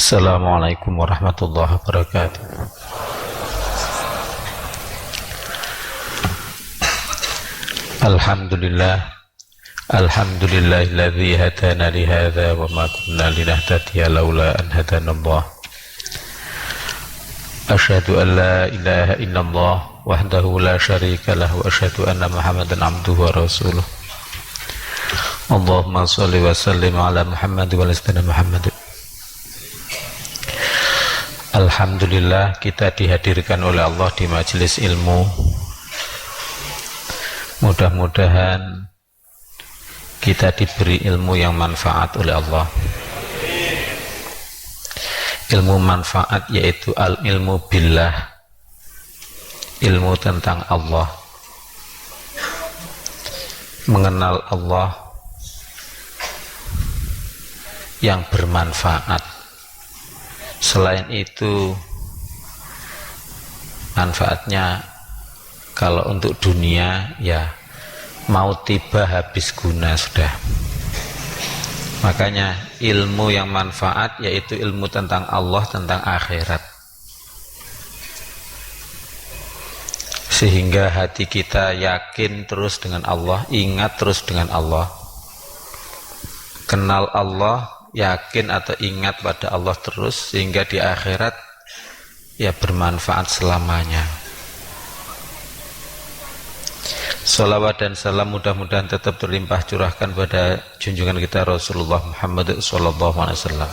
Assalamualaikum warahmatullahi wabarakatuh. Alhamdulillahilladzi hadana li hadza wa ma kunna linahtadiya laula an hadanallah. Asyhadu an la ilaha illallah wahdahu la syarika lahu wa asyhadu anna Muhammadan abduhu wa rasuluh. Allahumma shalli wa sallim ala Muhammad wa ala Muhammad. Alhamdulillah, kita dihadirkan oleh Allah di majelis ilmu. Mudah-mudahan kita diberi ilmu yang manfaat oleh Allah. Ilmu manfaat yaitu al-ilmu billah, ilmu tentang Allah, mengenal Allah yang bermanfaat. Selain itu, manfaatnya kalau untuk dunia ya mau tiba habis guna sudah. Makanya ilmu yang manfaat yaitu ilmu tentang Allah, tentang akhirat, sehingga hati kita yakin terus dengan Allah, ingat terus dengan Allah, kenal Allah, yakin atau ingat pada Allah terus, sehingga di akhirat ya bermanfaat selamanya. Salawat dan salam mudah-mudahan tetap terlimpah curahkan pada junjungan kita Rasulullah Muhammad sallallahu alaihi wasallam,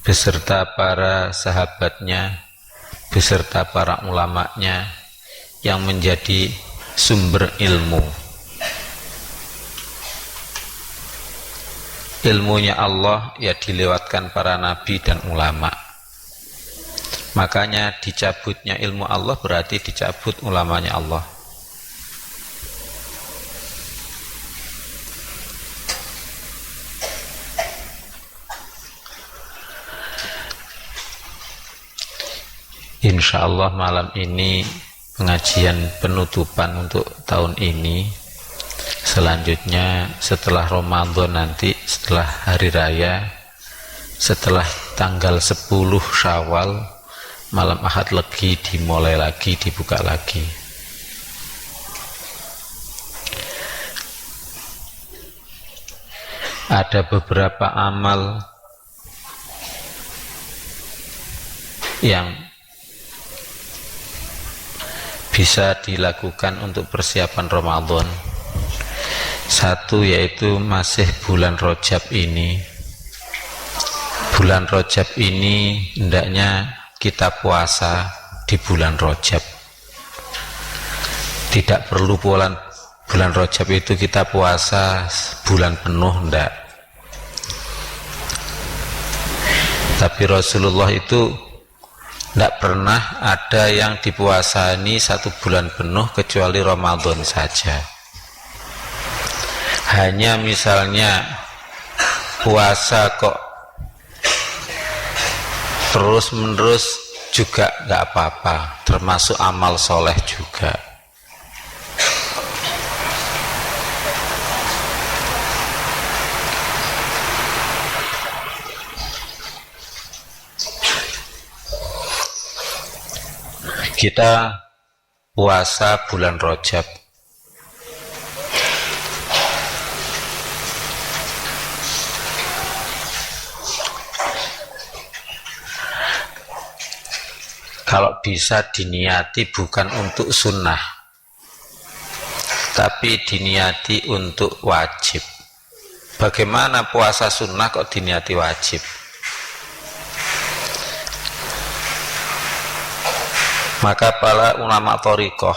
beserta para sahabatnya, beserta para ulamanya yang menjadi sumber ilmu. Ilmunya Allah ya dilewatkan para nabi dan ulama. Makanya dicabutnya ilmu Allah berarti dicabut ulamanya Allah. Insya Allah malam ini pengajian penutupan untuk tahun ini. Selanjutnya setelah Ramadan nanti, setelah hari raya, setelah tanggal 10 Syawal, malam Ahad Legi dimulai lagi, dibuka lagi. Ada beberapa amal yang bisa dilakukan untuk persiapan Ramadan. Satu yaitu masih bulan Rajab ini. Bulan Rajab ini hendaknya kita puasa di bulan Rajab. Tidak perlu bulan Rajab itu kita puasa bulan penuh, hendak. Tapi Rasulullah itu tidak pernah ada yang dipuasani satu bulan penuh kecuali Ramadan saja. Hanya misalnya puasa kok terus menerus juga nggak apa-apa, termasuk amal soleh juga. Kita puasa bulan Rajab. Kalau bisa diniati bukan untuk sunnah, tapi diniati untuk wajib. Bagaimana puasa sunnah kok diniati wajib? Maka para ulama thariqah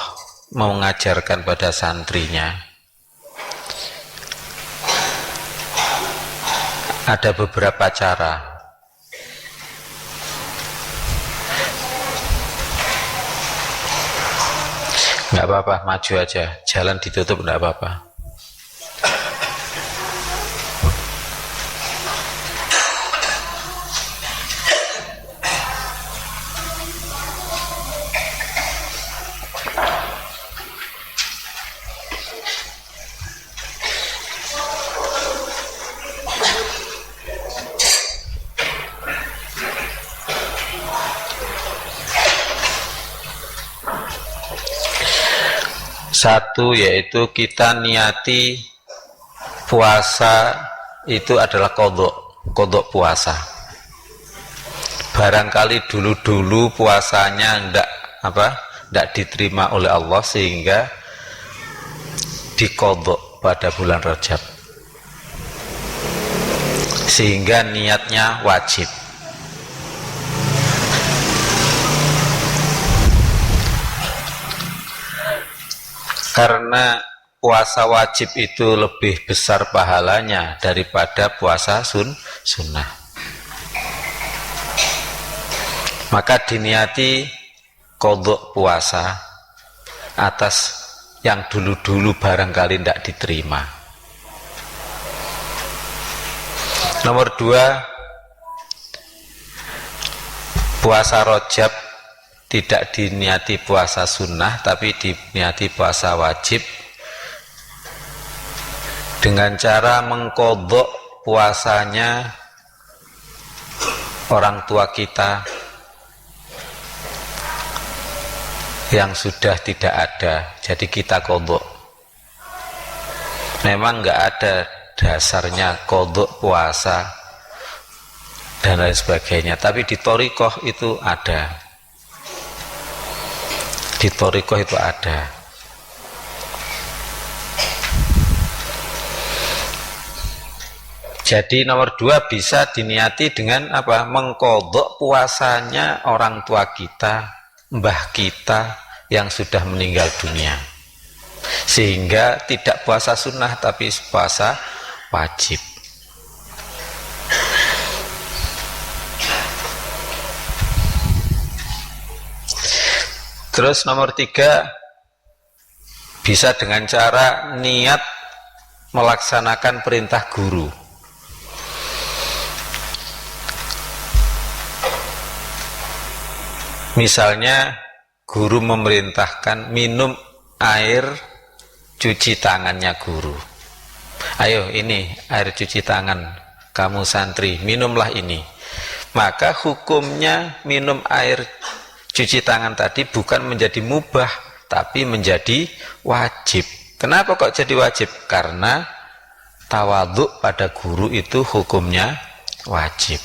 mengajarkan pada santrinya ada beberapa cara. Nggak apa-apa, maju aja, jalan ditutup nggak apa-apa. Satu yaitu kita niati puasa itu adalah kodok puasa. Barangkali dulu puasanya ndak diterima oleh Allah sehingga dikodok pada bulan Rajab, sehingga niatnya wajib. Karena puasa wajib itu lebih besar pahalanya daripada puasa sunnah, maka diniati kodok puasa atas yang dulu barangkali tidak diterima. Nomor 2, puasa Rajab tidak diniati puasa sunnah tapi diniati puasa wajib dengan cara mengkodok puasanya orang tua kita yang sudah tidak ada, jadi kita kodok. Memang nggak ada dasarnya kodok puasa dan lain sebagainya, tapi di thoriqoh itu ada. Di thoriqoh itu ada. Jadi nomor 2 bisa diniati dengan apa? Mengkodok puasanya orang tua kita, mbah kita yang sudah meninggal dunia, sehingga tidak puasa sunnah tapi puasa wajib. Terus nomor 3, bisa dengan cara niat melaksanakan perintah guru. Misalnya guru memerintahkan minum air cuci tangannya guru. Ayo ini air cuci tangan kamu santri, minumlah ini. Maka hukumnya minum air cuci tangan tadi bukan menjadi mubah tapi menjadi wajib. Kenapa kok jadi wajib? Karena tawaduk pada guru itu hukumnya wajib.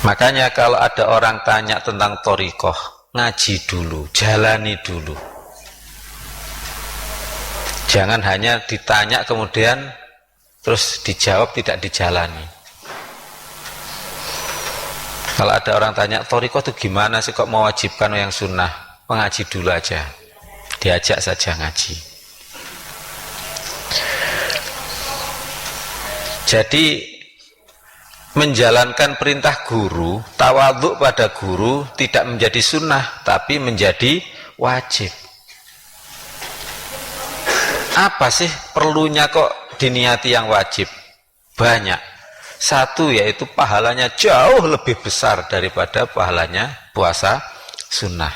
Makanya kalau ada orang tanya tentang thoriqoh, ngaji dulu, jalani dulu. Jangan hanya ditanya kemudian terus dijawab tidak dijalani. Kalau ada orang tanya thoriqoh itu gimana sih kok mewajibkan yang sunnah, mengaji dulu aja, diajak saja ngaji. Jadi menjalankan perintah guru, tawaduk pada guru tidak menjadi sunnah tapi menjadi wajib. Apa sih perlunya kok diniati yang wajib? Banyak. Satu yaitu pahalanya jauh lebih besar daripada pahalanya puasa sunnah.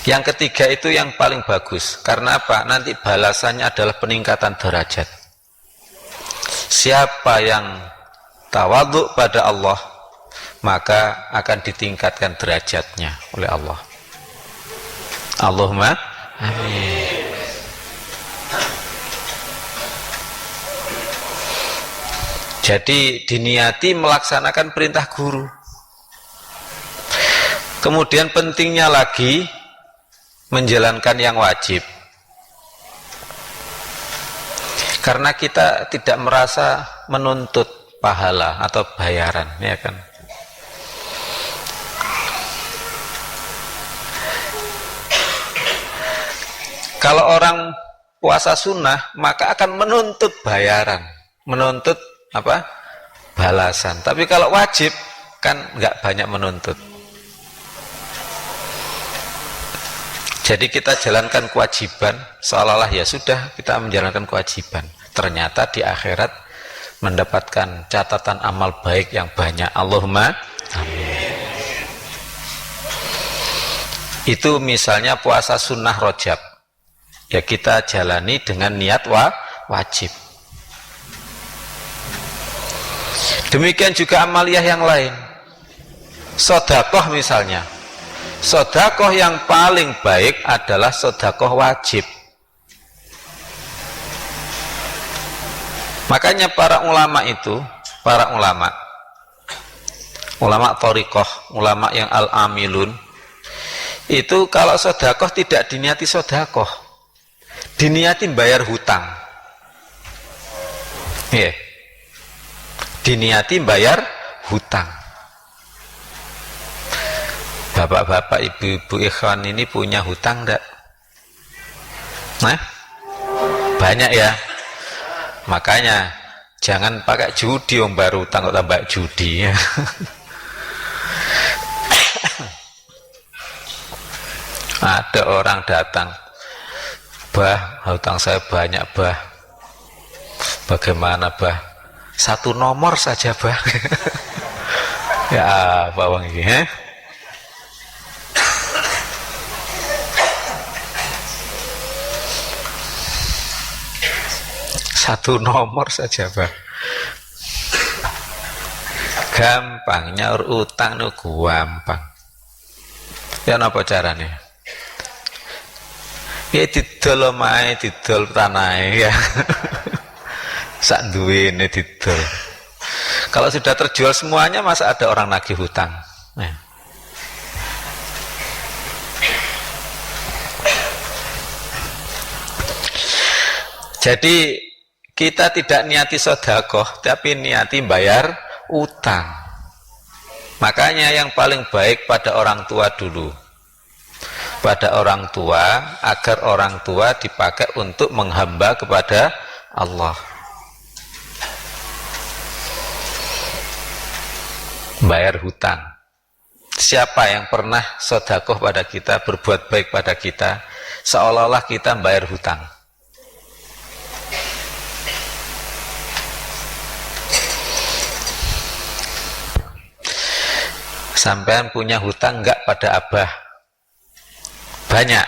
Yang ketiga itu yang paling bagus. Karena apa? Nanti balasannya adalah peningkatan derajat. Siapa yang tawaduk pada Allah, maka akan ditingkatkan derajatnya oleh Allah. Allahumma amin. Jadi diniati melaksanakan perintah guru. Kemudian pentingnya lagi menjalankan yang wajib. Karena kita tidak merasa menuntut pahala atau bayaran, ya kan? Kalau orang puasa sunnah, maka akan menuntut bayaran, menuntut apa? Balasan. Tapi kalau wajib kan nggak banyak menuntut. Jadi kita jalankan kewajiban seolah-olah ya sudah kita menjalankan kewajiban. Ternyata di akhirat mendapatkan catatan amal baik yang banyak. Allahumma amin. Itu misalnya puasa sunnah Rajab. Ya kita jalani dengan niat wajib. Demikian juga amaliyah yang lain. Sodakoh misalnya, sodakoh yang paling baik adalah sodakoh wajib. Makanya para ulama itu, para ulama thoriqoh, ulama yang al-amilun, itu kalau sodakoh tidak diniati sodakoh, diniati bayar hutang. Yeah. Diniati bayar hutang. Bapak-bapak, ibu-ibu ikhwan ini punya hutang enggak? Nah, banyak ya. Makanya jangan pakai judi om, baru hutang kok tambah judi ya. Ada orang datang, bah, hutang saya banyak bah. Bagaimana bah? 1 nomor saja bah. Ya apa bang ini? 1 nomor saja bah. Gampang nyaur utang nu gampang. Ya napa caranya? Ya didol omahe, didol tanahe ya. Sak duwene didol. Kalau sudah terjual semuanya, masa ada orang nagih hutang? Nah. Jadi kita tidak niati sodakoh, tapi niati bayar utang. Makanya yang paling baik pada orang tua dulu, pada orang tua, agar orang tua dipakai untuk menghamba kepada Allah. Bayar hutang. Siapa yang pernah sodakoh pada kita, berbuat baik pada kita, seolah-olah kita bayar hutang. Sampean punya hutang enggak pada abah? Banyak.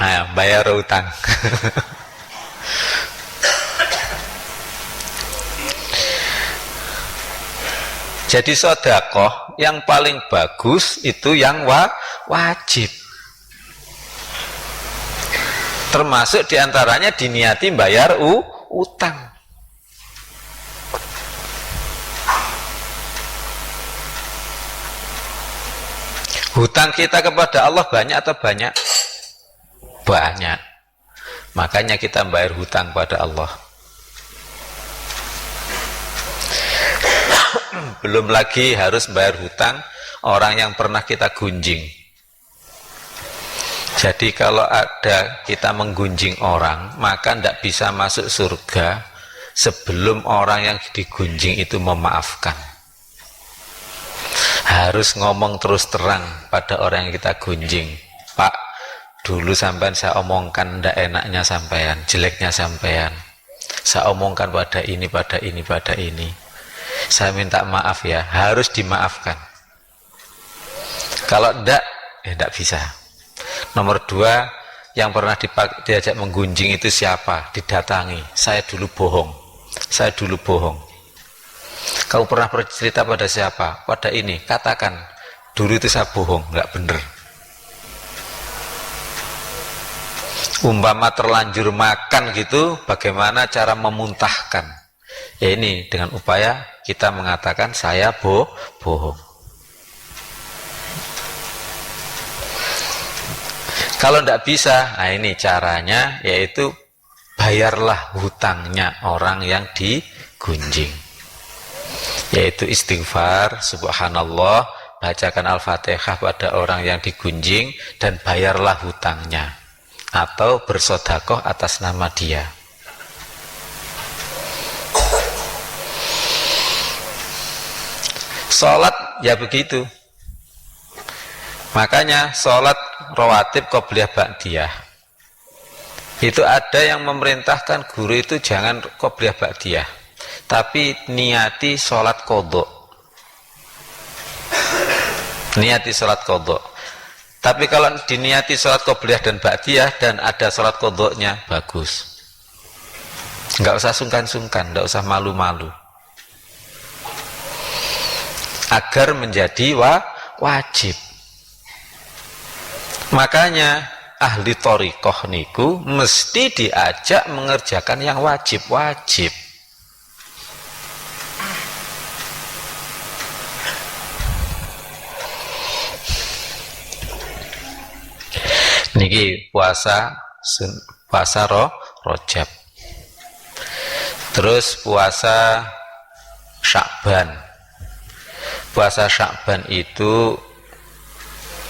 Nah, bayar hutang. Jadi sodakoh yang paling bagus itu yang wajib. Termasuk diantaranya diniati bayar utang. Hutang kita kepada Allah banyak atau banyak? Banyak. Makanya kita bayar hutang pada Allah. Belum lagi harus bayar hutang orang yang pernah kita gunjing. Jadi kalau ada kita menggunjing orang, maka tidak bisa masuk surga sebelum orang yang digunjing itu memaafkan. Harus ngomong terus terang pada orang yang kita gunjing. Pak, dulu sampean saya omongkan tidak enaknya sampean, jeleknya sampean. Saya omongkan pada ini, pada ini, pada ini. Saya minta maaf ya, harus dimaafkan. Kalau tidak, ya tidak bisa. Nomor 2, yang pernah diajak menggunjing itu siapa? Didatangi. Saya dulu bohong. Saya dulu bohong. Kamu pernah bercerita pada siapa? Pada ini. Katakan, dulu itu saya bohong, nggak bener. Umpama terlanjur makan gitu, bagaimana cara memuntahkan? Ya ini dengan upaya kita mengatakan saya bohong. Kalau tidak bisa, nah ini caranya, yaitu bayarlah hutangnya orang yang digunjing, yaitu istighfar, subhanallah, bacakan al-fatihah pada orang yang digunjing, dan bayarlah hutangnya, atau bersodakoh atas nama dia. Sholat ya begitu. Makanya sholat rawatib qobliyah ba'diyah itu ada yang memerintahkan guru itu jangan qobliyah ba'diyah, tapi niati sholat qodho. Niati sholat qodho. Tapi kalau diniati sholat qobliyah dan ba'diyah dan ada sholat qodhonya, bagus. Nggak usah sungkan-sungkan, nggak usah malu-malu. Agar menjadi Wajib. Makanya ahli thariqah niku mesti diajak mengerjakan yang wajib-wajib. Niki puasa Rajab. Terus puasa Sya'ban. Puasa Sya'ban itu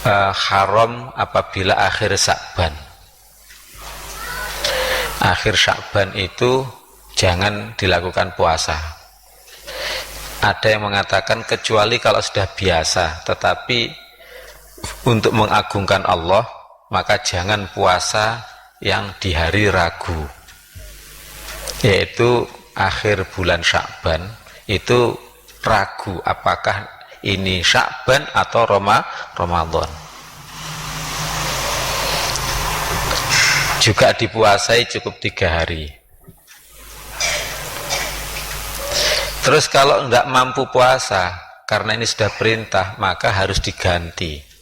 haram apabila akhir Sya'ban. Akhir Sya'ban itu jangan dilakukan puasa. Ada yang mengatakan kecuali kalau sudah biasa, tetapi untuk mengagungkan Allah maka jangan puasa yang di hari Ragu, yaitu akhir bulan Sya'ban itu ragu apakah ini Sya'ban atau Ramadan. Juga dipuasai cukup 3 hari. Terus kalau tidak mampu puasa karena ini sudah perintah, maka harus diganti.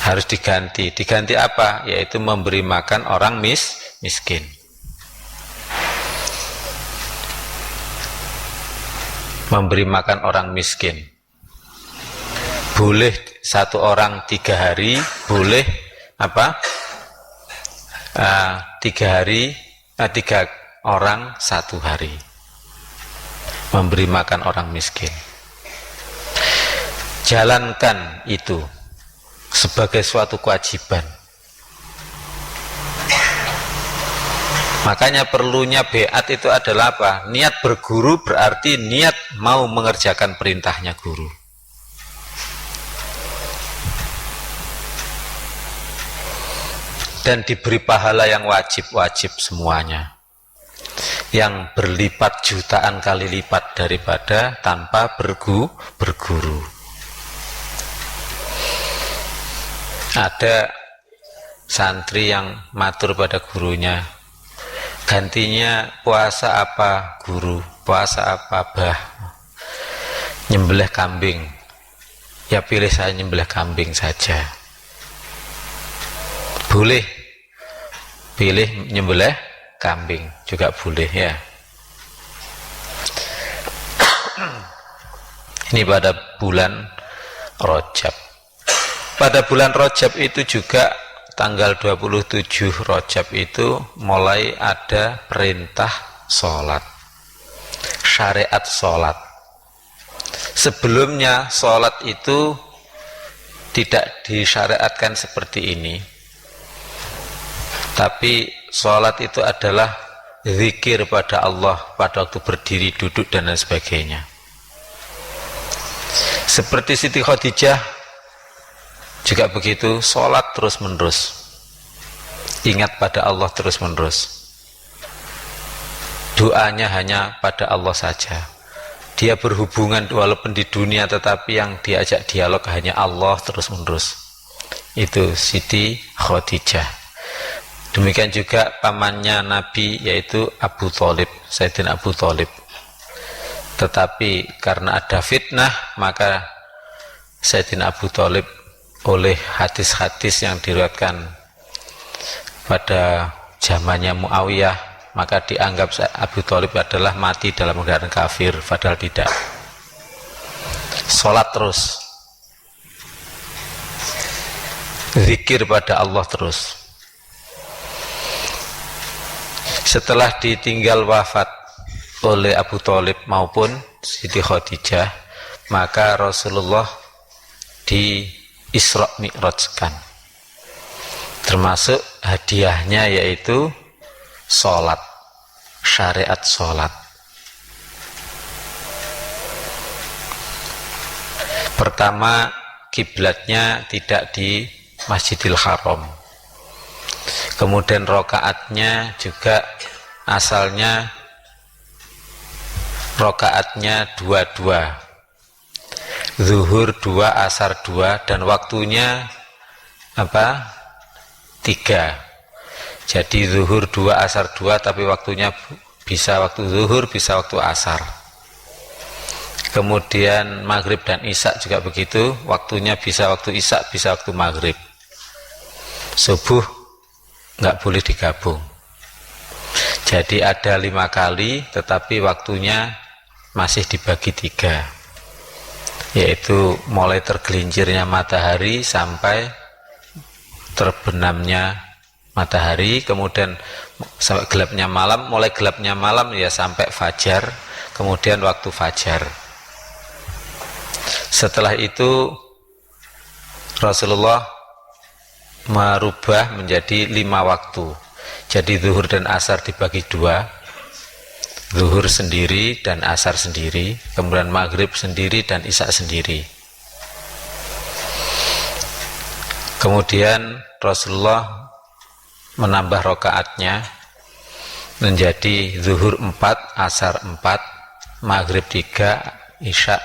Harus diganti. Diganti apa? Yaitu memberi makan orang miskin. Memberi makan orang miskin. Boleh 1 orang 3 hari, boleh apa? 3 hari, 3 orang 1 hari. Memberi makan orang miskin. Jalankan itu sebagai suatu kewajiban. Makanya perlunya beat itu adalah apa? Niat berguru berarti niat mau mengerjakan perintahnya guru. Dan diberi pahala yang wajib-wajib semuanya, yang berlipat jutaan kali lipat daripada tanpa berguru. Ada santri yang matur pada gurunya, gantinya puasa apa guru? Puasa apa bah? Nyembelih kambing. Ya pilih saya nyembelih kambing saja. Boleh pilih nyembelih kambing juga boleh ya. Ini pada bulan Rajab. Pada bulan Rajab itu juga tanggal 27 Rajab itu mulai ada perintah sholat, syariat sholat. Sebelumnya sholat itu tidak disyariatkan seperti ini, tapi sholat itu adalah zikir pada Allah pada waktu berdiri, duduk dan lain sebagainya. Seperti Siti Khadijah juga begitu, sholat terus menerus, ingat pada Allah terus menerus, doanya hanya pada Allah saja. Dia berhubungan walaupun di dunia, tetapi yang diajak dialog hanya Allah terus menerus. Itu Siti Khadijah. Demikian juga pamannya Nabi, yaitu Abu Thalib, Sayyidina Abu Thalib. Tetapi karena ada fitnah, maka Sayyidina Abu Thalib oleh hadis-hadis yang diriwayatkan pada zamannya Muawiyah, maka dianggap Abu Thalib adalah mati dalam keadaan kafir, padahal tidak. Sholat terus, zikir pada Allah terus. Setelah ditinggal wafat oleh Abu Thalib maupun Siti Khadijah, maka Rasulullah di Isra Mi'rajkan, termasuk hadiahnya yaitu sholat, syariat sholat. Pertama, kiblatnya tidak di Masjidil Haram. Kemudian rokaatnya juga asalnya rokaatnya 2-2, zuhur 2, asar 2, dan waktunya apa? 3. Jadi zuhur 2, asar 2, tapi waktunya bisa waktu zuhur, bisa waktu asar. Kemudian maghrib dan isya juga begitu, waktunya bisa waktu isya, bisa waktu maghrib. Subuh nggak boleh digabung. Jadi ada 5 kali, tetapi waktunya masih dibagi 3, yaitu mulai tergelincirnya matahari sampai terbenamnya matahari, kemudian sampai gelapnya malam, mulai gelapnya malam ya sampai fajar, kemudian waktu fajar. Setelah itu Rasulullah merubah menjadi 5 waktu. Jadi zuhur dan asar dibagi 2, zuhur sendiri dan asar sendiri, kemudian maghrib sendiri dan isya sendiri. Kemudian Rasulullah menambah rakaatnya menjadi zuhur 4, asar 4, maghrib 3, isya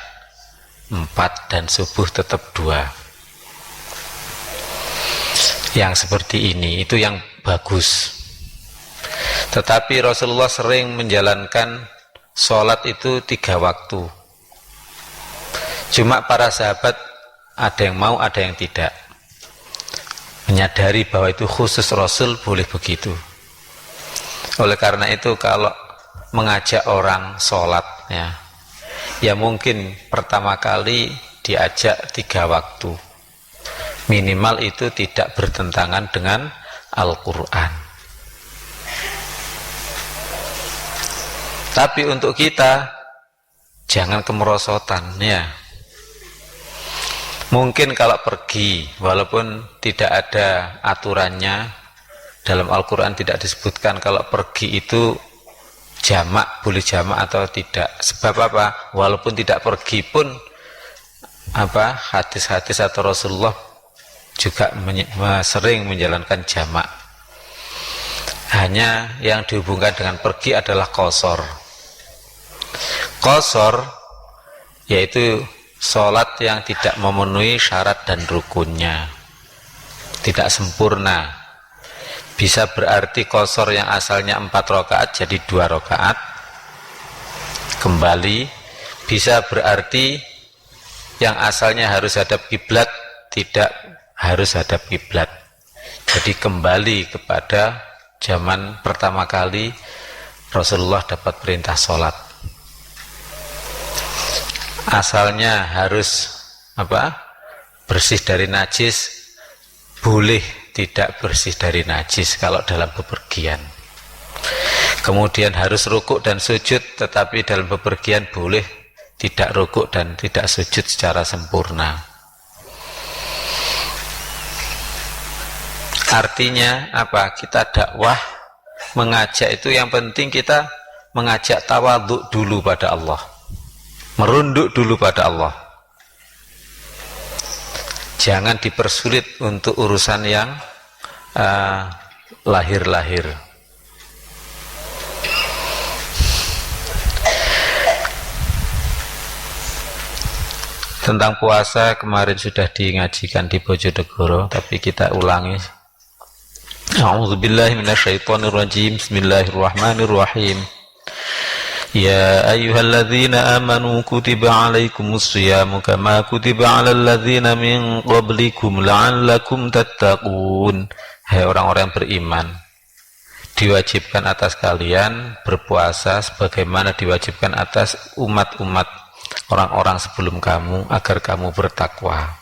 4, dan subuh tetap 2. Yang seperti ini itu yang bagus. Tetapi Rasulullah sering menjalankan sholat itu 3 waktu. Cuma para sahabat ada yang mau, ada yang tidak. Menyadari bahwa itu khusus Rasul, boleh begitu. Oleh karena itu kalau mengajak orang sholat ya mungkin pertama kali diajak 3 waktu, minimal itu tidak bertentangan dengan Al-Quran. Tapi untuk kita jangan kemerosotan ya. Mungkin kalau pergi, walaupun tidak ada aturannya, dalam Al-Quran tidak disebutkan kalau pergi itu jamak, boleh jamak atau tidak. Sebab apa? Walaupun tidak pergi pun hadis-hadis atau Rasulullah juga sering menjalankan jamak. Hanya yang dihubungkan dengan pergi adalah qashar. Qashar yaitu sholat yang tidak memenuhi syarat dan rukunnya, tidak sempurna. Bisa berarti qashar yang asalnya 4 rakaat jadi 2 rakaat kembali. Bisa berarti yang asalnya harus hadap kiblat tidak harus hadap kiblat, jadi kembali kepada zaman pertama kali Rasulullah dapat perintah sholat. Asalnya harus bersih dari najis, boleh tidak bersih dari najis kalau dalam bepergian. Kemudian harus rukuk dan sujud, tetapi dalam bepergian boleh tidak rukuk dan tidak sujud secara sempurna. Artinya apa? Kita dakwah mengajak itu yang penting kita mengajak tawadhu dulu pada Allah, merunduk dulu pada Allah. Jangan dipersulit untuk urusan yang lahir-lahir. Tentang puasa kemarin sudah diingajikan di Bojonegoro, tapi kita ulangi. A'udzubillahi minasyaitonirrajim. Bismillahirrahmanirrahim. Ya ayyuhalladzina amanu kutiba alaikumus syiyamu kama kutiba alal ladzina min qablikum la'allakum tattaqun. Hai orang-orang yang beriman, diwajibkan atas kalian berpuasa sebagaimana diwajibkan atas umat-umat orang-orang sebelum kamu agar kamu bertakwa.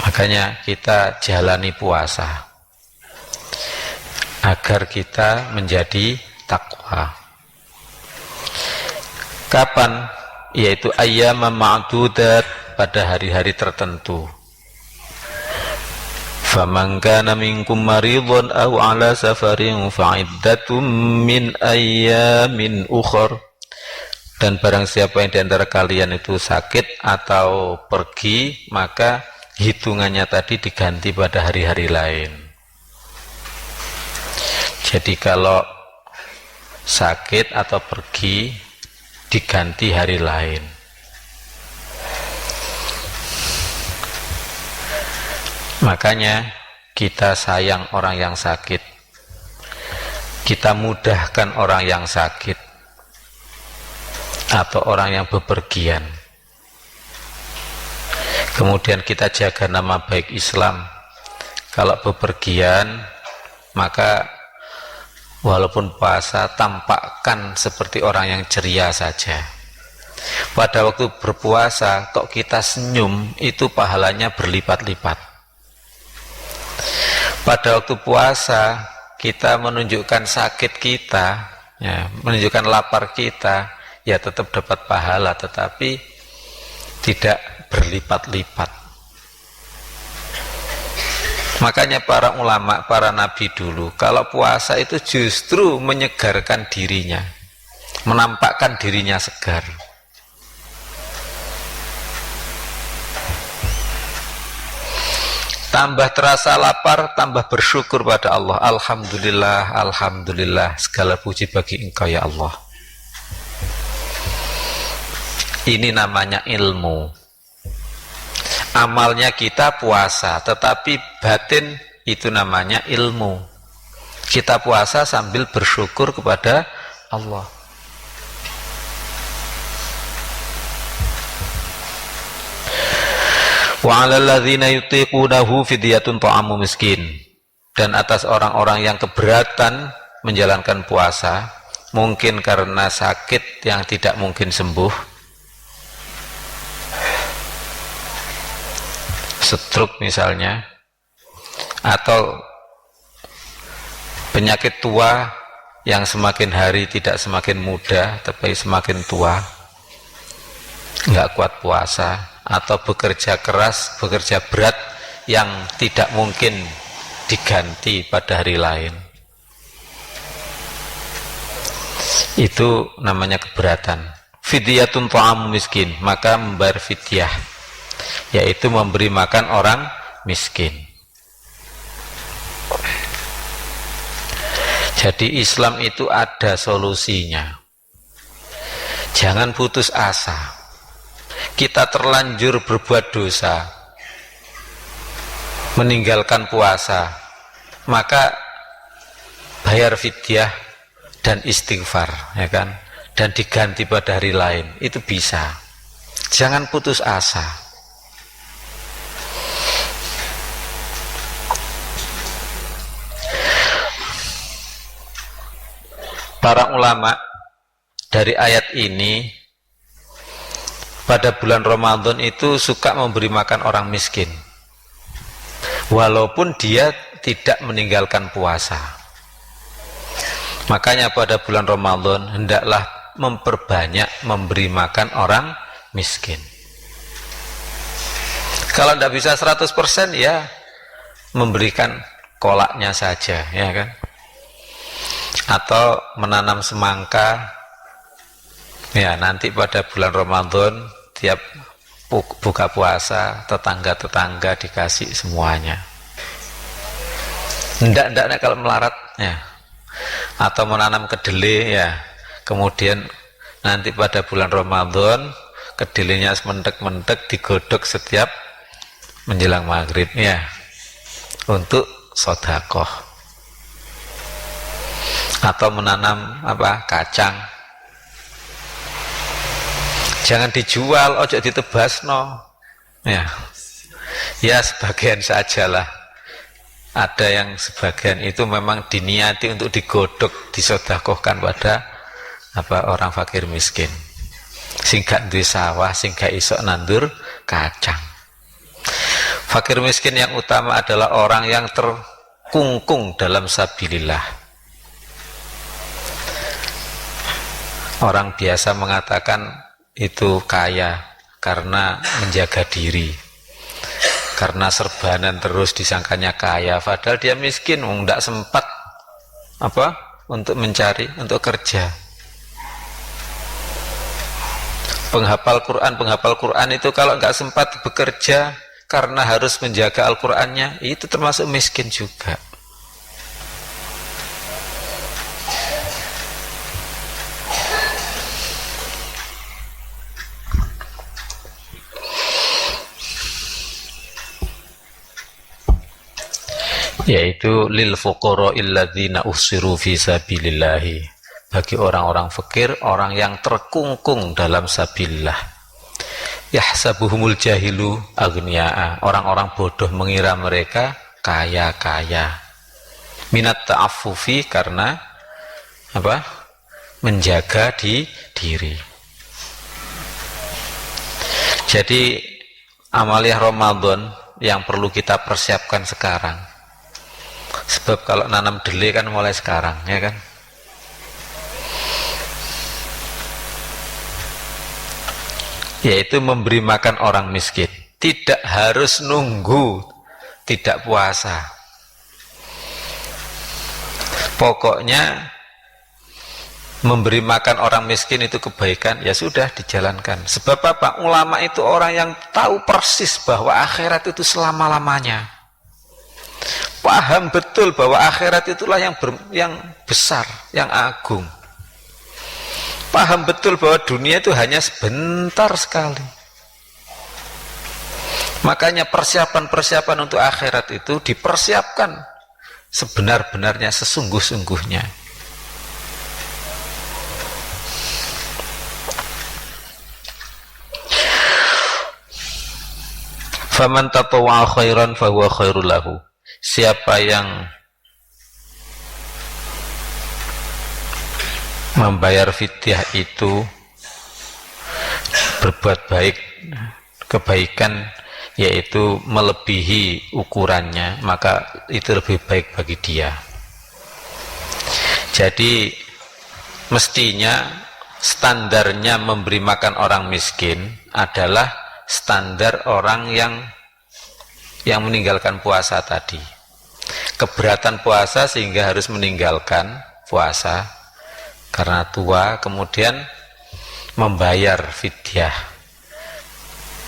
Makanya kita jalani puasa agar kita menjadi takwa. Kapan? Yaitu ayyama ma'dudat, pada hari-hari tertentu. Faman kana minkum maridun aw ala safarin fa'iddatum min ayyamin ukhra. Dan barang siapa yang di antara kalian itu sakit atau pergi, maka hitungannya tadi diganti pada hari-hari lain. Jadi kalau sakit atau pergi diganti hari lain. Makanya kita sayang orang yang sakit, kita mudahkan orang yang sakit. atau orang yang bepergian. Kemudian kita jaga nama baik Islam. Kalau bepergian, maka walaupun puasa, tampakkan seperti orang yang ceria saja. Pada waktu berpuasa kok kita senyum, itu pahalanya berlipat-lipat. Pada waktu puasa kita menunjukkan sakit kita, ya, menunjukkan lapar kita, ya tetap dapat pahala, tetapi tidak berlipat-lipat. Makanya para ulama, para nabi dulu, kalau puasa itu justru menyegarkan dirinya, menampakkan dirinya segar. Tambah terasa lapar, tambah bersyukur pada Allah. Alhamdulillah, alhamdulillah, segala puji bagi Engkau ya Allah. Ini namanya ilmu. Amalnya kita puasa, tetapi batin itu namanya ilmu. Kita puasa sambil bersyukur kepada Allah. Wa 'alal ladzina yutiqunahu fidyatun ta'amu miskin. Dan atas orang-orang yang keberatan menjalankan puasa, mungkin karena sakit yang tidak mungkin sembuh, stroke misalnya, atau penyakit tua yang semakin hari tidak semakin muda tapi semakin tua, nggak kuat puasa, atau bekerja keras, bekerja berat yang tidak mungkin diganti pada hari lain, itu namanya keberatan. Fidyatun ta'amu miskin, maka membayar fidyah, yaitu memberi makan orang miskin. Jadi Islam itu ada solusinya. Jangan putus asa. Kita terlanjur berbuat dosa, meninggalkan puasa, maka bayar fidyah dan istighfar, ya kan, dan diganti pada hari lain, itu bisa. Jangan putus asa. Para ulama dari ayat ini pada bulan Ramadan itu suka memberi makan orang miskin, walaupun dia tidak meninggalkan puasa. Makanya pada bulan Ramadan hendaklah memperbanyak memberi makan orang miskin. Kalau tidak bisa 100%, ya memberikan kolaknya saja, ya kan, atau menanam semangka. Ya, nanti pada bulan Ramadan tiap buka puasa tetangga-tetangga dikasih semuanya. Ndak kalau melarat, ya. Atau menanam kedelai, ya. Kemudian nanti pada bulan Ramadan kedelainya mentek-mentek digodok setiap menjelang maghrib, ya, untuk sedekah. Atau menanam kacang, jangan dijual, ojo ditebasno, ya sebagian sajalah. Ada yang sebagian itu memang diniati untuk digodok, disedekahkan pada orang fakir miskin, sing gak duwe sawah, sing gak iso nandur kacang. Fakir miskin yang utama adalah orang yang terkungkung dalam sabilillah. Orang biasa mengatakan itu kaya karena menjaga diri, karena serbanan terus disangkanya kaya, padahal dia miskin, tidak sempat untuk mencari, untuk kerja. Penghafal Quran itu kalau nggak sempat bekerja karena harus menjaga Al-Qurannya, itu termasuk miskin juga. Yaitu lil fuqara'il ladzina uhsiru fi sabilillahi, bagi orang-orang fakir, orang yang terkungkung dalam sabilillah. Yahsabuhumul jahilu aghniaa, orang-orang bodoh mengira mereka kaya-kaya. Minat ta'affufi, karena apa? Menjaga diri. Jadi amaliyah Ramadan yang perlu kita persiapkan sekarang. Sebab kalau nanam dele kan mulai sekarang, ya kan? Yaitu memberi makan orang miskin. Tidak harus nunggu tidak puasa. Pokoknya memberi makan orang miskin itu kebaikan, ya sudah dijalankan. Sebab apa? Ulama itu orang yang tahu persis bahwa akhirat itu selama-lamanya. Paham betul bahwa akhirat itulah yang besar, yang agung. Paham betul bahwa dunia itu hanya sebentar sekali. Makanya persiapan-persiapan untuk akhirat itu dipersiapkan sebenar-benarnya, sesungguh-sungguhnya. Faman tatawwa'a khairan fahuwa khairul lahu. Siapa yang membayar fidyah itu berbuat baik, kebaikan, yaitu melebihi ukurannya, maka itu lebih baik bagi dia. Jadi mestinya standarnya memberi makan orang miskin adalah standar orang yang meninggalkan puasa tadi. Keberatan puasa sehingga harus meninggalkan puasa karena tua, kemudian membayar fidyah.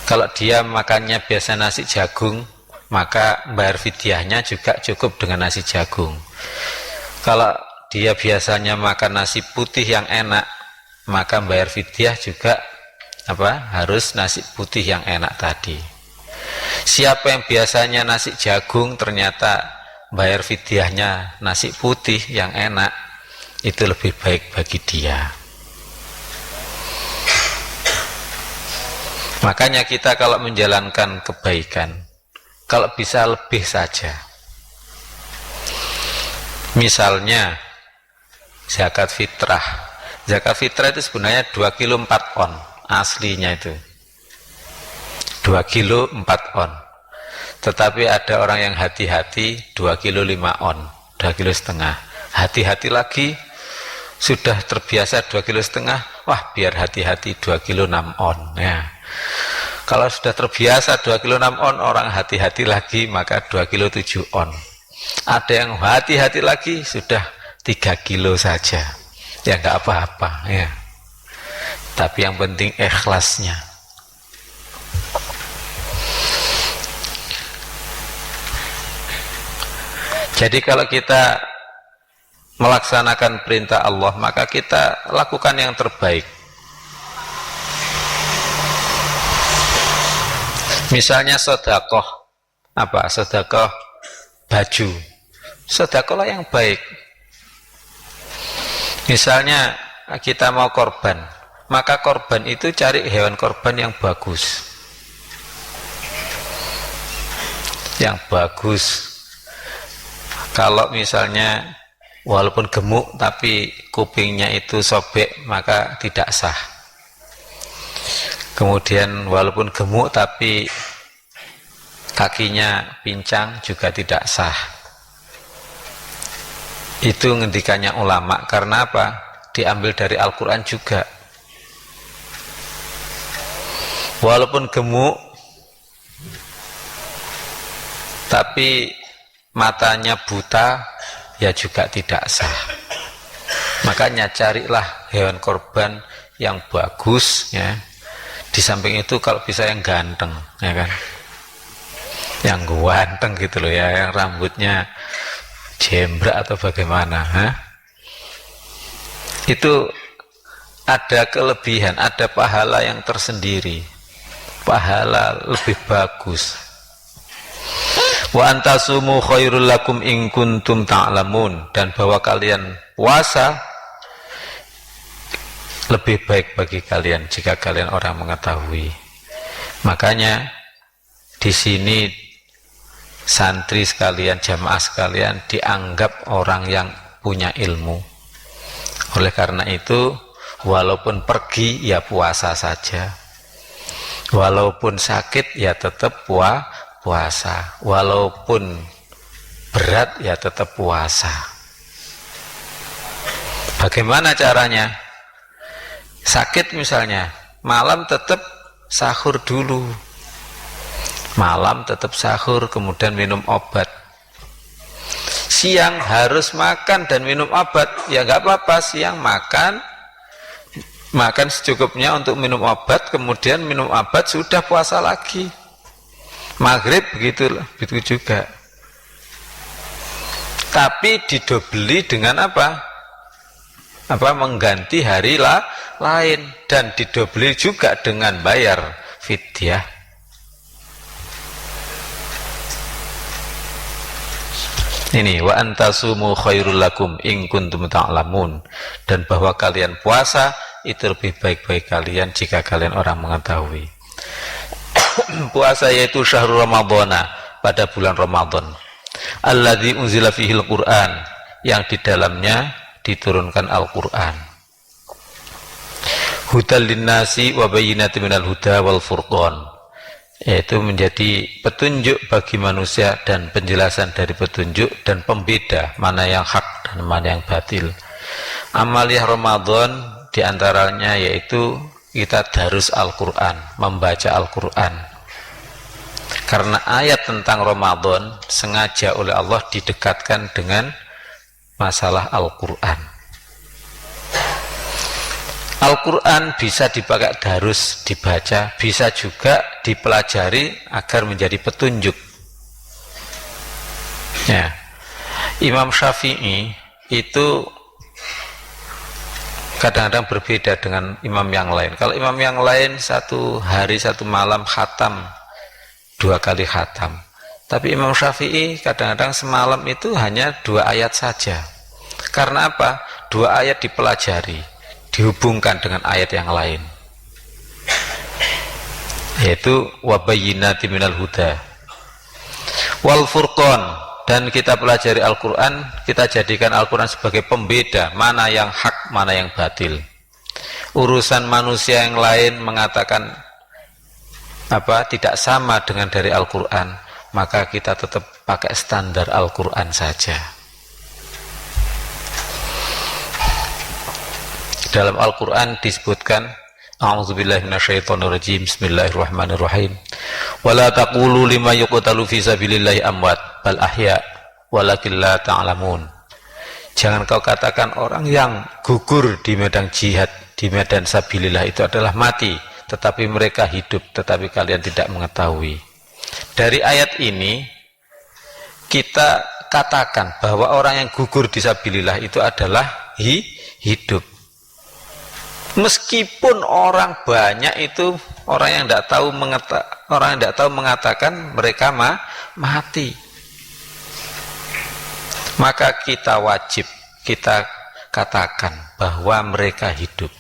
Kalau dia makannya biasa nasi jagung, maka bayar fidyahnya juga cukup dengan nasi jagung. Kalau dia biasanya makan nasi putih yang enak, maka bayar fidyah juga harus nasi putih yang enak tadi. Siapa yang biasanya nasi jagung, ternyata bayar fidyahnya nasi putih yang enak, itu lebih baik bagi dia. Makanya kita kalau menjalankan kebaikan, kalau bisa lebih saja. Misalnya zakat fitrah. Zakat fitrah itu sebenarnya 2 kilo 4 on aslinya itu. 2 kilo 4 on. Tetapi ada orang yang hati-hati 2 kilo 5 on, 2 kilo setengah. Hati-hati lagi, sudah terbiasa 2 kilo setengah, wah biar hati-hati 2 kilo 6 on ya. Kalau sudah terbiasa 2 kilo 6 on, orang hati-hati lagi, maka 2 kilo 7 on. Ada yang hati-hati lagi, sudah 3 kilo saja, ya nggak apa-apa ya. Tapi yang penting ikhlasnya. Jadi kalau kita melaksanakan perintah Allah, maka kita lakukan yang terbaik. Misalnya sedekah, sedekah baju, sedekahlah yang baik. Misalnya kita mau korban, maka korban itu cari hewan korban yang bagus, yang bagus. Kalau misalnya walaupun gemuk tapi kupingnya itu sobek, maka tidak sah. Kemudian walaupun gemuk tapi kakinya pincang, juga tidak sah. Itu ngendikannya ulama. Karena apa? Diambil dari Al-Quran juga. Walaupun gemuk tapi matanya buta, ya juga tidak sah. Makanya carilah hewan korban yang bagus ya. Di samping itu kalau bisa yang ganteng ya kan, yang ganteng gitu loh ya, yang rambutnya jembrak atau bagaimana itu ada kelebihan, ada pahala yang tersendiri, pahala lebih bagus. Wa antasumu khairul lakum in kuntum ta'lamun, dan bahwa kalian puasa lebih baik bagi kalian jika kalian orang mengetahui. Makanya di sini santri sekalian, jamaah sekalian dianggap orang yang punya ilmu. Oleh karena itu, walaupun pergi ya puasa saja, walaupun sakit ya tetap puasa, walaupun berat ya tetap puasa. Bagaimana caranya? Sakit misalnya, malam tetap sahur dulu, malam tetap sahur, kemudian minum obat. Siang harus makan dan minum obat, ya nggak apa-apa, siang makan secukupnya untuk minum obat, kemudian minum obat sudah puasa lagi. Maghrib begitu juga, tapi didobeli dengan apa? Mengganti hari lain, dan didobeli juga dengan bayar fidyah. Ini wa antasumu khairul lakum in kuntum ta'lamun, dan bahwa kalian puasa itu lebih baik bagi kalian jika kalian orang mengetahui. Puasa yaitu syahrul ramadhana, pada bulan Ramadan, alladzi unzila fihil Qur'an, yang di dalamnya diturunkan Al-Qur'an. Hudal linnasi wa bayyinatin minal huda wal furqan, yaitu menjadi petunjuk bagi manusia dan penjelasan dari petunjuk dan pembeda mana yang hak dan mana yang batil. Amaliyah Ramadan diantaranya yaitu kita darus Al-Quran, membaca Al-Quran, karena ayat tentang Ramadan sengaja oleh Allah didekatkan dengan masalah Al-Quran. Al-Quran bisa dipakai darus, dibaca, bisa juga dipelajari agar menjadi petunjuk. Ya, Imam Syafi'i itu kadang-kadang berbeda dengan imam yang lain. Kalau imam yang lain satu hari satu malam khatam, 2 kali khatam, tapi Imam Syafi'i kadang-kadang semalam itu hanya 2 ayat saja. Karena apa? 2 ayat dipelajari, dihubungkan dengan ayat yang lain, yaitu wabayyinati minal huda wal furqan, dan kita pelajari Al-Quran, kita jadikan Al-Quran sebagai pembeda mana yang hak, mana yang batil. Urusan manusia yang lain mengatakan tidak sama dengan dari Al-Quran, maka kita tetap pakai standar Al-Quran saja. Dalam Al-Quran disebutkan, a'udzubillahi minasyaitonirrajim, bismillahirrahmanirrahim, wala taqulu lima yuqtalu fi sabilillahi amwat bal ahya walakin la ta'lamun. Jangan kau katakan orang yang gugur di medan jihad, di medan sabilillah itu adalah mati, tetapi mereka hidup, tetapi kalian tidak mengetahui. Dari ayat ini kita katakan bahwa orang yang gugur di sabilillah itu adalah hidup. Meskipun orang banyak itu orang yang tidak tahu mengatakan mereka mati, maka kita wajib kita katakan bahwa mereka hidup.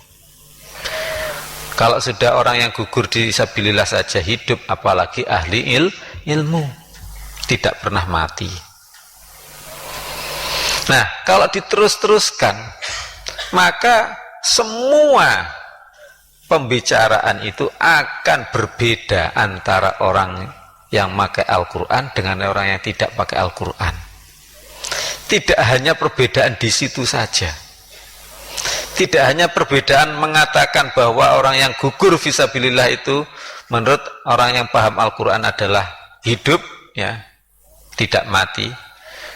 Kalau sudah orang yang gugur di sabilillah saja hidup, apalagi ahli ilmu, tidak pernah mati. Nah, kalau diterus-teruskan, maka semua pembicaraan itu akan berbeda antara orang yang pakai Al-Quran dengan orang yang tidak pakai Al-Quran. Tidak hanya perbedaan di situ saja, tidak hanya perbedaan mengatakan bahwa orang yang gugur fisabilillah itu menurut orang yang paham Al-Quran adalah hidup, ya, tidak mati,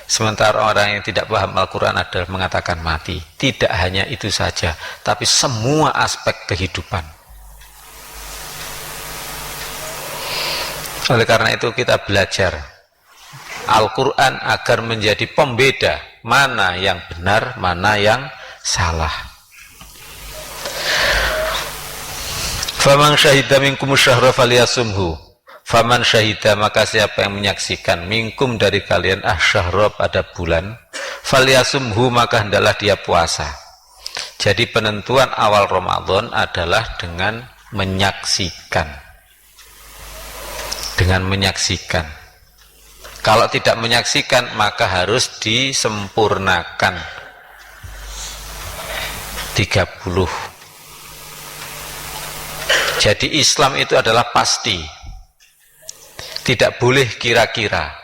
sementara orang yang tidak paham Al-Quran adalah mengatakan mati. Tidak hanya itu saja, tapi semua aspek kehidupan. Oleh karena itu kita belajar Al-Quran agar menjadi pembeda mana yang benar, mana yang salah. Faman syahida minkum syahra falyasumhu. Faman syahida, maka siapa yang menyaksikan minkum dari kalian syahra pada bulan, falyasumhu, maka hendaklah dia puasa. Jadi penentuan awal Ramadan adalah dengan menyaksikan. Dengan menyaksikan. Kalau tidak menyaksikan maka harus disempurnakan 30. Jadi Islam itu adalah pasti. Tidak boleh kira-kira.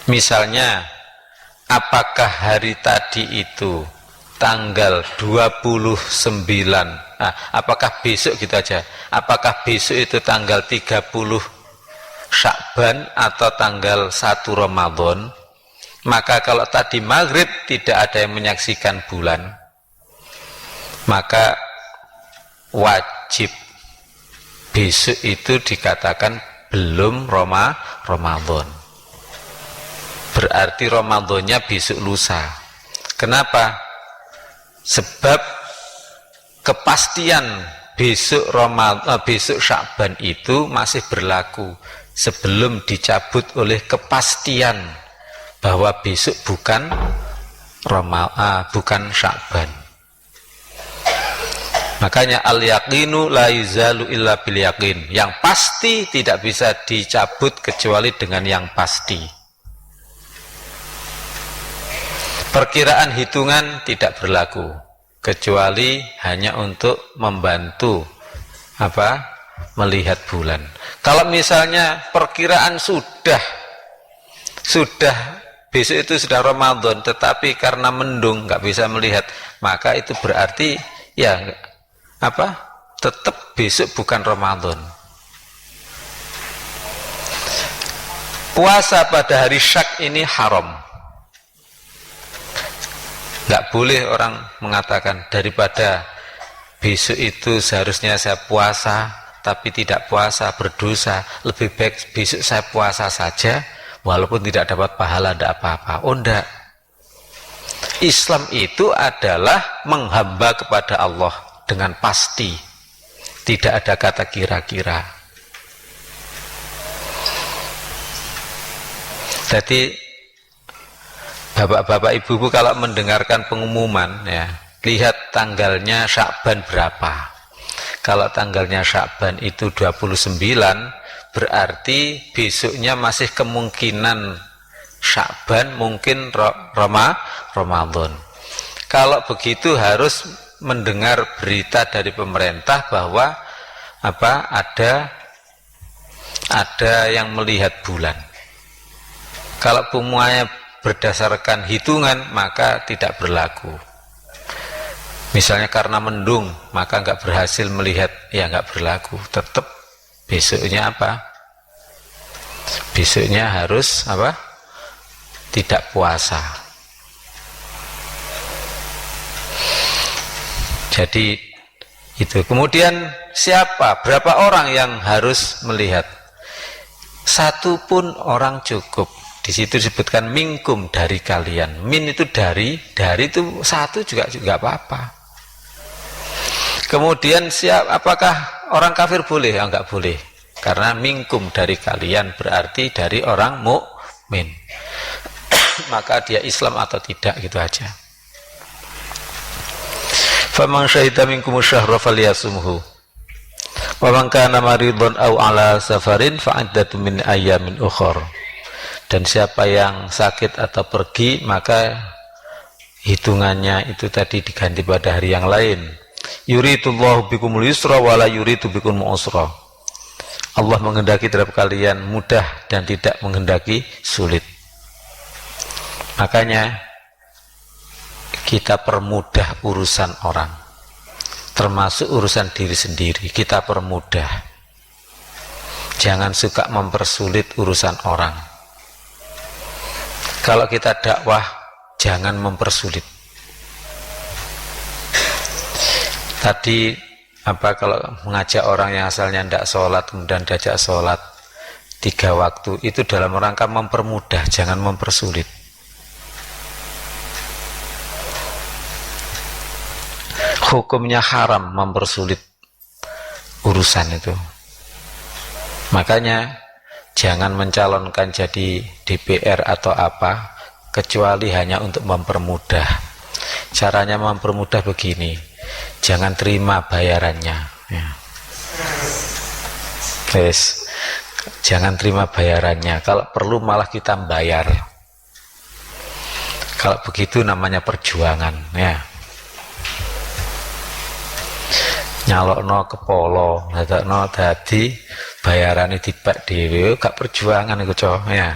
Misalnya, apakah hari tadi itu tanggal 29, apakah besok gitu aja, apakah besok itu tanggal 30 Sya'ban atau tanggal 1 Ramadan, maka kalau tadi maghrib tidak ada yang menyaksikan bulan, maka wajib besok itu dikatakan belum Ramadan. Berarti Ramadannya besok lusa. Kenapa? Sebab kepastian besok besok Sya'ban itu masih berlaku sebelum dicabut oleh kepastian bahwa besok bukan Sya'ban. Makanya al-yaqinu la yuzalu illa bil yaqin. Yang pasti tidak bisa dicabut kecuali dengan yang pasti. Perkiraan hitungan tidak berlaku kecuali hanya untuk membantu melihat bulan. Kalau misalnya perkiraan sudah besok itu sudah Ramadan, tetapi karena mendung nggak bisa melihat, maka itu berarti ya tetap besok bukan Ramadan. Puasa pada hari syak ini haram. Nggak boleh orang mengatakan daripada besok itu seharusnya saya puasa tapi tidak puasa berdosa, lebih baik besok saya puasa saja walaupun tidak dapat pahala, tidak apa-apa. Oh enggak, Islam itu adalah menghamba kepada Allah dengan pasti, tidak ada kata kira-kira. Jadi bapak-bapak ibu-ibu kalau mendengarkan pengumuman ya, lihat tanggalnya Sya'ban berapa. Kalau tanggalnya Sya'ban itu 29, berarti besoknya masih kemungkinan Sya'ban, mungkin Ramadan. Kalau begitu harus mendengar berita dari pemerintah bahwa ada yang melihat bulan. Kalau semuanya berdasarkan hitungan maka tidak berlaku. Misalnya karena mendung maka nggak berhasil melihat, ya nggak berlaku. Tetap besoknya besoknya harus tidak puasa. Jadi itu. Kemudian berapa orang yang harus melihat? Satu pun orang cukup. Di situ disebutkan minkum, dari kalian. Min itu dari itu satu juga apa-apa. Kemudian apakah orang kafir boleh? Ya, enggak boleh. Karena minkum, dari kalian, berarti dari orang mukmin. Maka dia Islam atau tidak, gitu aja. Faman syahida minkum syahra falyasumhu. Wa man kana maridun aw ala safarin fa'iddatun min ayyamin ukhra. Dan siapa yang sakit atau pergi maka hitungannya itu tadi diganti pada hari yang lain. Yuridullahu bikumul yusra wala yuridu bikumul usra. Allah menghendaki terhadap kalian mudah dan tidak menghendaki sulit. Makanya kita permudah urusan orang, termasuk urusan diri sendiri. Kita permudah. Jangan suka mempersulit urusan orang. Kalau kita dakwah, jangan mempersulit. Tadi kalau mengajak orang yang asalnya tidak sholat kemudian diajak sholat 3 waktu, itu dalam rangka mempermudah, jangan mempersulit. Hukumnya haram mempersulit urusan itu. Makanya jangan mencalonkan jadi DPR atau apa kecuali hanya untuk mempermudah. Caranya mempermudah begini, jangan terima bayarannya ya. Guys, jangan terima bayarannya, kalau perlu malah kita bayar. Kalau begitu namanya perjuangan ya. Nyalokno kepolo, dadakno dadi bayarane dipek dhewe, gak perjuangan iku cowok ya.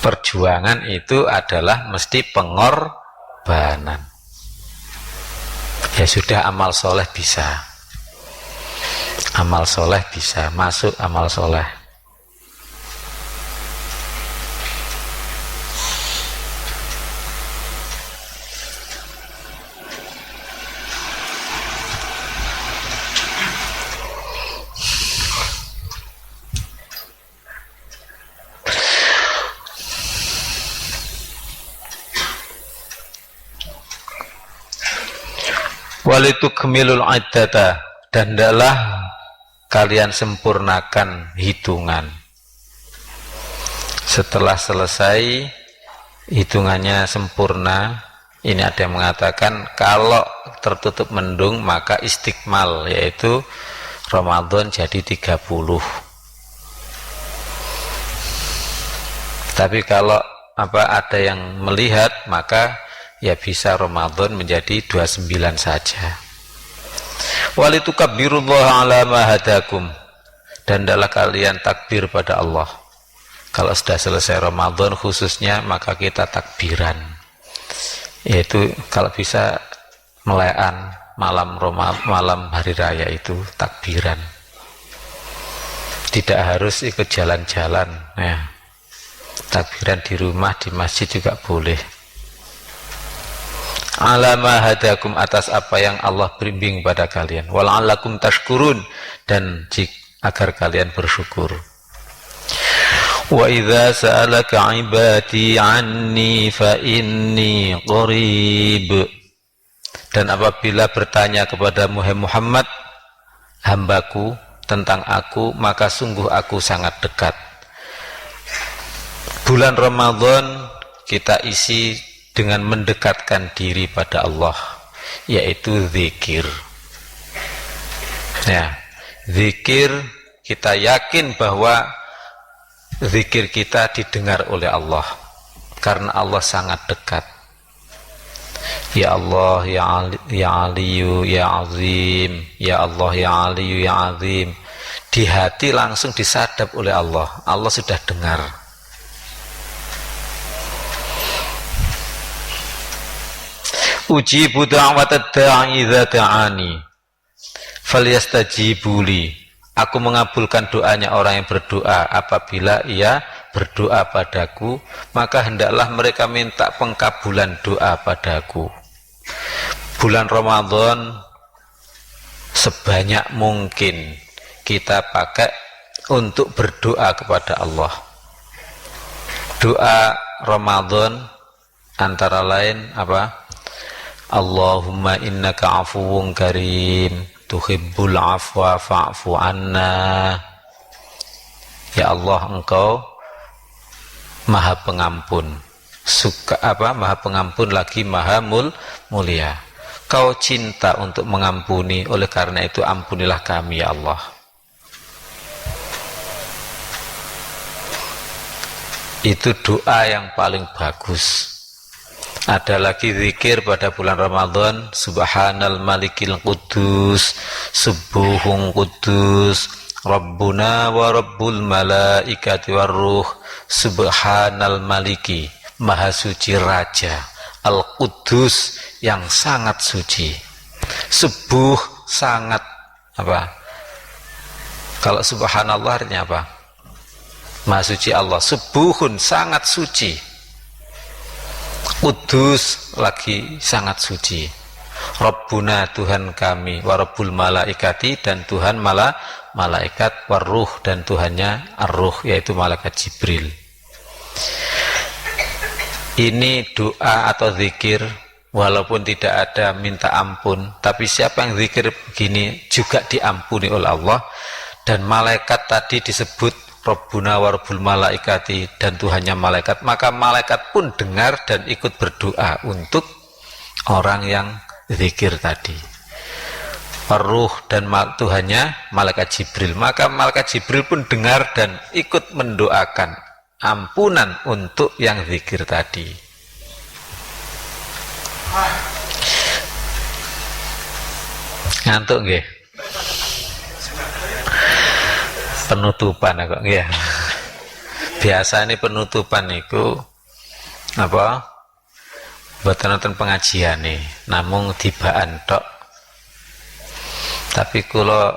Perjuangan itu adalah mesti pengorbanan. Ya sudah, amal soleh bisa, amal soleh bisa masuk amal soleh. Walitukmilul iddata, dan hendaklah kalian sempurnakan hitungan. Setelah selesai hitungannya sempurna, ini ada yang mengatakan kalau tertutup mendung maka istiqmal, yaitu Ramadan jadi 30. Tapi kalau ada yang melihat, maka ya bisa Ramadan menjadi 29 saja. Walitukabbirullaha ala ma hadakum, dan hendaklah kalian takbir pada Allah. Kalau sudah selesai Ramadan khususnya, maka kita takbiran, yaitu kalau bisa melean malam hari raya itu takbiran. Tidak harus ikut jalan-jalan ya. Takbiran di rumah, di masjid juga boleh. Alama hadakum, atas apa yang Allah bimbing pada kalian. Wala'allakum tashkurun, dan agar kalian bersyukur. Wa idza sa'alaka ibadi anni fa inni qarib, dan apabila bertanya kepada Muhammad hambaku tentang aku, maka sungguh aku sangat dekat. Bulan Ramadan kita isi dengan mendekatkan diri pada Allah, yaitu zikir ya. Zikir, kita yakin bahwa zikir kita didengar oleh Allah karena Allah sangat dekat. Ya Allah ya Aliyu ya Azim, ya Allah ya Aliyu ya Azim, di hati langsung disadap oleh Allah. Allah sudah dengar. Ujibu da'watad da'i idza da'ani falyastajibu li, aku mengabulkan doanya orang yang berdoa apabila ia berdoa padaku, maka hendaklah mereka minta pengkabulan doa padaku. Bulan Ramadan sebanyak mungkin kita pakai untuk berdoa kepada Allah. Doa Ramadan antara lain apa? Allahumma innaka afuwun karim tuhibbul afwa fa'fu anna. Ya Allah, engkau maha pengampun, maha pengampun lagi maha mulia. Kau cinta untuk mengampuni, oleh karena itu ampunilah kami ya Allah. Itu doa yang paling bagus. Ada lagi zikir pada bulan Ramadan, subhanal malikil qudus subuhun qudus rabbuna wa rabbul malaikati warruh. Subhanal maliki, maha suci raja, al qudus yang sangat suci. Subuh, sangat apa? Kalau subhanallah artinya apa? Maha suci Allah. Subuhun, sangat suci. Kudus, lagi sangat suci. Rabbuna, Tuhan kami, warabbul malaikati, dan Tuhan malaikat, warruh, dan Tuhannya ar-ruh, yaitu malaikat Jibril. Ini doa atau zikir, walaupun tidak ada minta ampun, tapi siapa yang zikir begini juga diampuni oleh Allah, dan malaikat tadi disebut Rabbuna wa Rabbul malaikati, dan Tuhannya malaikat, maka malaikat pun dengar dan ikut berdoa untuk orang yang zikir tadi. Ruh dan Tuhannya malaikat Jibril, maka malaikat Jibril pun dengar dan ikut mendoakan ampunan untuk yang zikir tadi. Ngantuk nggih? Penutupan kok nggih. Biasa ini penutupan niku apa? Mboten wonten pengajiane, namung tibaan tok. Tapi kula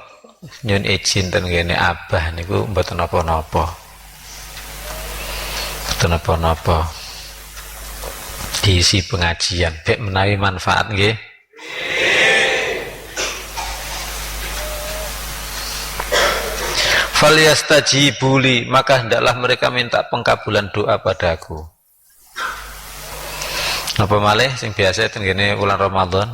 nyun izin ten kene Abah niku mboten napa-napa. Mboten napa-napa. Diisi pengajian, bek menawi manfaat nggih. Falyastajibuli, maka hendaklah mereka minta pengkabulan doa padaku. Apa malih sing biasa tenggene bulan Ramadan?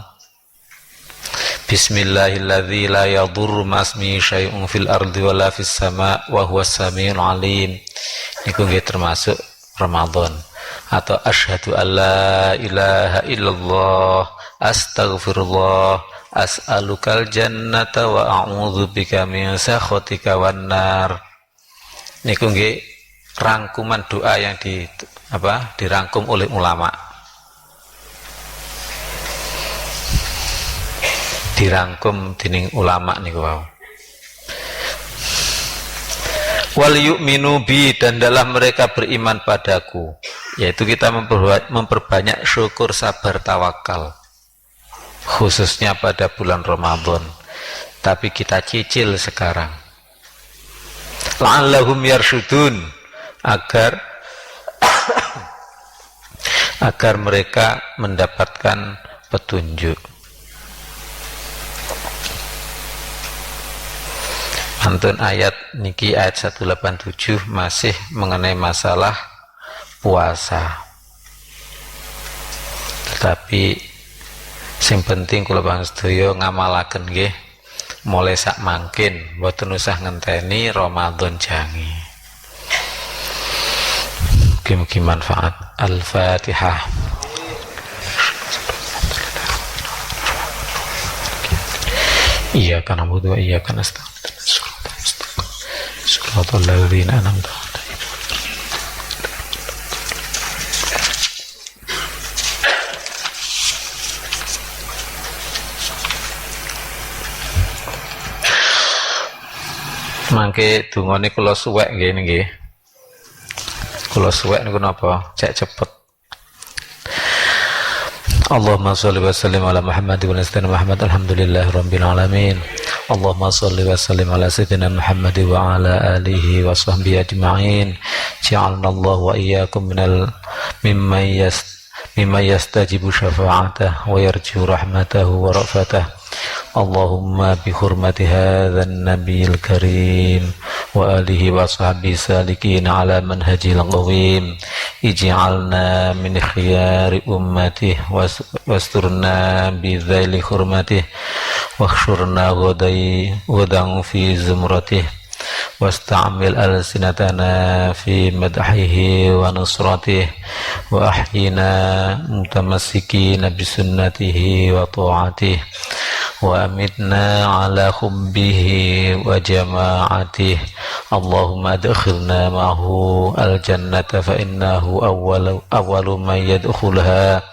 Bismillahilladzi la yadurru ma'asmihi syai'un fil ardi wala fis sama' wa huwas samiul alim. Niku nggih termasuk Ramadan. Atau asyhadu alla ilaha illallah astaghfirullah as'alukal jannata wa a'udzubika min sakhatika wan nar. Niku nggih rangkuman doa yang dirangkum oleh ulama. Dirangkum dening ulama niku wau. Wal yu'minu bi, dan dalam mereka beriman padaku, yaitu kita memperbanyak syukur, sabar, tawakal, khususnya pada bulan Ramadan. Tapi kita cicil sekarang. La'allahum yarsyudun, agar mereka mendapatkan petunjuk. Antun ayat niki ayat 187 masih mengenai masalah puasa. Tetapi sing penting kula panjenengan sedaya ngamalaken nggih mulai sak mangkin, mboten usah ngenteni Ramadan jangi. Mugi-mugi manfaat. Al-Fatihah. Iyyaka na'budu wa iyyaka nasta'in. Shiratal ladzina an'amta 'alaihim. Mangke dungane kula suwek nggih nggih. Kula suwek niku napa? Cek cepet. Allahumma sholli wa sallim ala Muhammad wa ala Muhammad, alhamdulillahirabbil alamin. Allahumma sholli wa sallim ala sayyidina Muhammad wa ala alihi wa sahbihi ajma'in. Ja'alna Allah wa iyyakum mimman yastajibu syafa'atahu wa yarju rahmatahu wa ra'fatahu. Allahumma bi hurmati hadzal nabiyil karim wa alihi wa sahbihi salikin ala manhajil qawim, ij'alna min khiyari ummati wasturna bi dhaili hurmati wakhshurna ghadan fi zumratih wasta'mil alsinatana fi madhihi wa nusratih wa ahyina mutamassikina bi sunnatihi wa ta'atih wa amitna ala hubbihi wa jama'atih. Allahumma adkhilna ma'ahu al-jannata fa innahu awwalu man yadkhulaha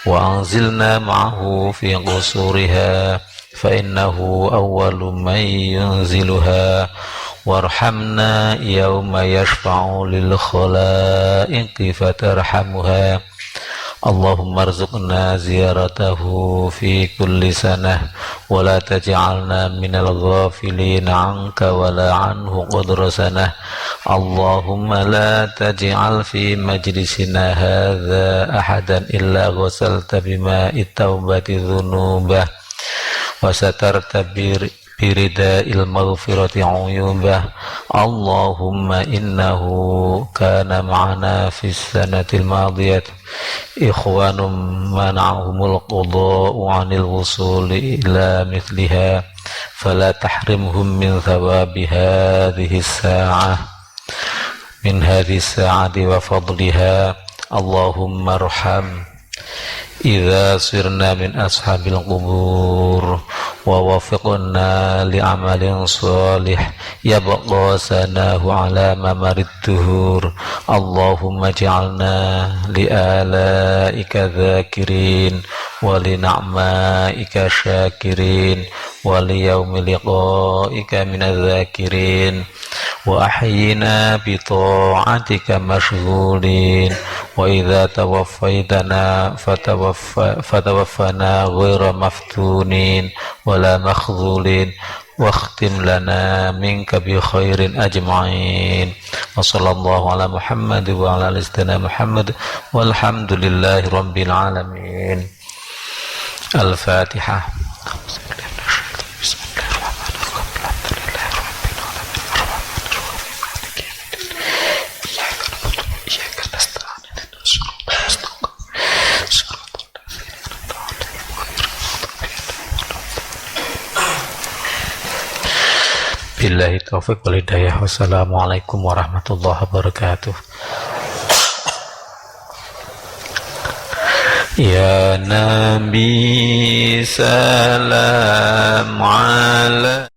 wa anzilna ma'ahu fi qusuriha fa innahu awwalu man yunziluha warhamna yawma yashfa'u lil khalaiqi fatarhamuha. Allahumma arzuqna ziyaratahu fi kulli sanah wa la taj'alna minal ghafilin anka wa la anhu qadra sanah. Allahumma la taj'al fi majlisina hadha ahadan illa ghasalta bima'i taubati dhunubah wa satarta birida'il maghfirati uyubah. Allahumma innahu kana ma'ana fis sanatil madiyat ikhwanum mana'ahumul qudha'u 'anil wusuli ila mithliha فلا تحرمهم من ثواب هذه الساعة وفضلها. اللهم ارحم إذا صرنا من أصحاب القبور ووفقنا لعمل صالح يبقى سناه على ممر الدهور. اللهم اجعلنا لآلائك ذاكرين ولنعمائك شاكرين وليوم لقائك من الذاكرين، وأحينا بطاعتك مشغولين، وإذا توفيتنا فتوفنا غير مفتونين ولا مخذولين، واختم لنا منك بخير أجمعين. وصلى الله على محمد وعلى آل سيدنا محمد والحمد لله رب العالمين. الفاتحة. Billahi taufiq wal hidayah. Wassalamualaikum warahmatullahi wabarakatuh. Ya Nabi salam ala